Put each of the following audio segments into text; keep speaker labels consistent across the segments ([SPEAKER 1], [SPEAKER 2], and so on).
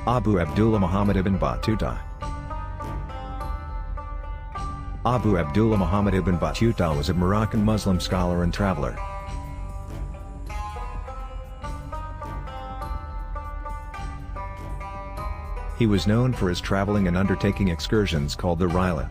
[SPEAKER 1] Abdullah Muhammad Ibn Battuta. Abdullah Muhammad Ibn Battuta was a Moroccan Muslim scholar and traveler. He was known for his traveling and undertaking excursions called the Rihla.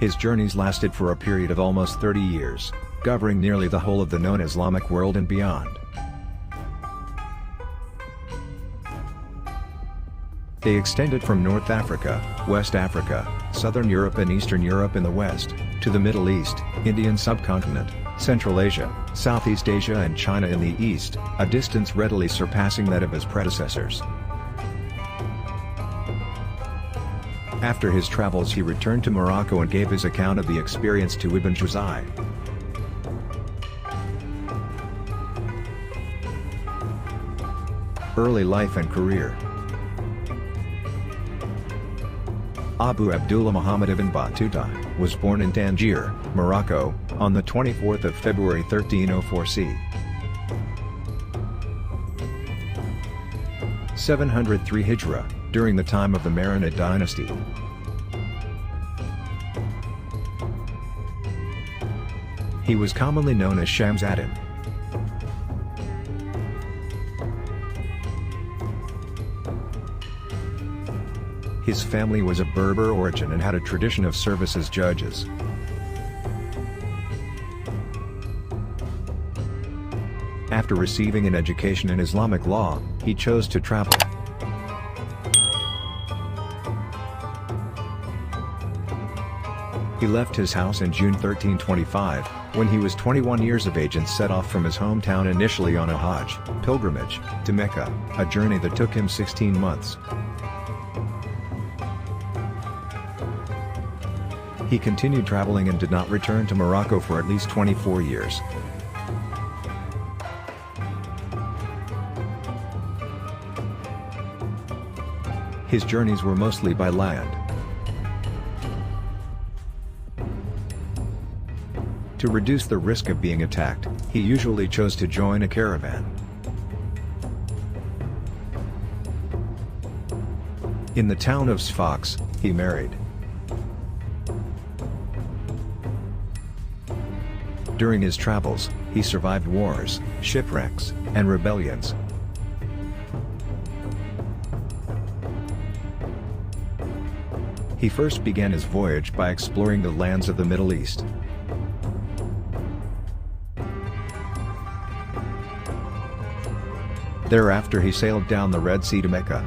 [SPEAKER 1] His journeys lasted for a period of almost 30 years, covering nearly the whole of the known Islamic world and beyond. They extended from North Africa, West Africa, Southern Europe and Eastern Europe in the west, to the Middle East, Indian subcontinent, Central Asia, Southeast Asia and China in the east, a distance readily surpassing that of his predecessors. After his travels he returned to Morocco and gave his account of the experience to Ibn Juzai. Early life and career. Abdullah Muhammad Ibn Battuta was born in Tangier, Morocco, on the 24th of February 1304 c. 703 Hijra, during the time of the Marinid dynasty. He was commonly known as Shams Adim. His family was of Berber origin and had a tradition of service as judges. After receiving an education in Islamic law, he chose to travel. He left his house in June 1325, when he was 21 years of age and set off from his hometown initially on a Hajj pilgrimage to Mecca, a journey that took him 16 months. He continued traveling and did not return to Morocco for at least 24 years. His journeys were mostly by land. To reduce the risk of being attacked, he usually chose to join a caravan. In the town of Sfax, he married. During his travels, he survived wars, shipwrecks, and rebellions. He first began his voyage by exploring the lands of the Middle East. Thereafter he sailed down the Red Sea to Mecca.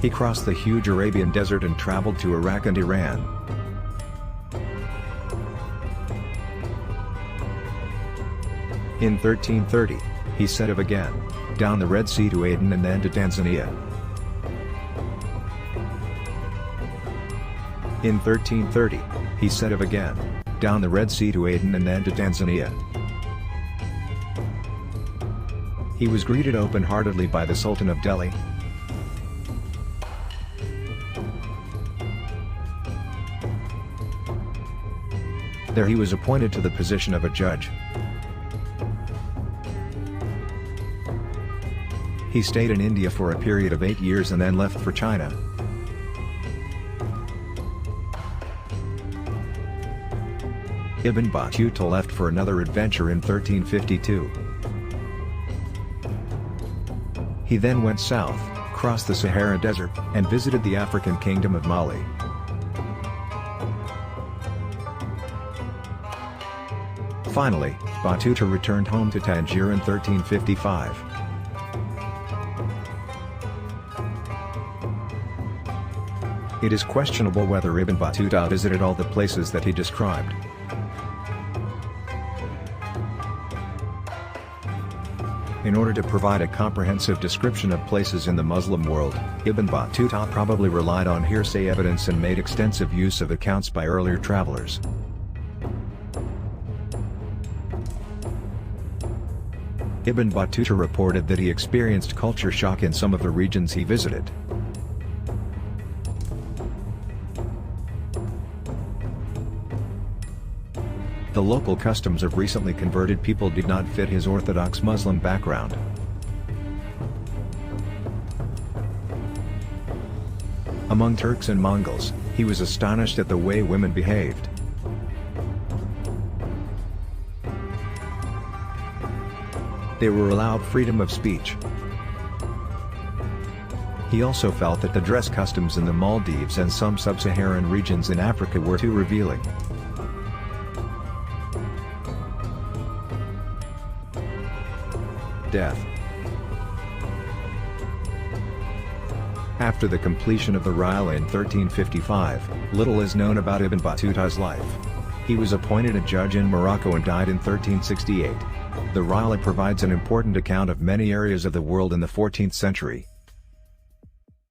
[SPEAKER 1] He crossed the huge Arabian desert and traveled to Iraq and Iran. In 1330, he set off again, down the Red Sea to Aden and then to Tanzania. In 1330, he set off again, down the Red Sea to Aden and then to Tanzania. He was greeted open-heartedly by the Sultan of Delhi. There he was appointed to the position of a judge. He stayed in India for a period of 8 years and then left for China. Ibn Battuta left for another adventure in 1352. He then went south, crossed the Sahara Desert, and visited the African kingdom of Mali. Finally, Battuta returned home to Tangier in 1355. It is questionable whether Ibn Battuta visited all the places that he described. In order to provide a comprehensive description of places in the Muslim world, Ibn Battuta probably relied on hearsay evidence and made extensive use of accounts by earlier travelers. Ibn Battuta reported that he experienced culture shock in some of the regions he visited. The local customs of recently converted people did not fit his Orthodox Muslim background. Among Turks and Mongols, he was astonished at the way women behaved. They were allowed freedom of speech. He also felt that the dress customs in the Maldives and some sub-Saharan regions in Africa were too revealing. Death. After the completion of the Rila in 1355, little is known about Ibn Battuta's life. He was appointed a judge in Morocco and died in 1368. The Rila provides an important account of many areas of the world in the 14th century.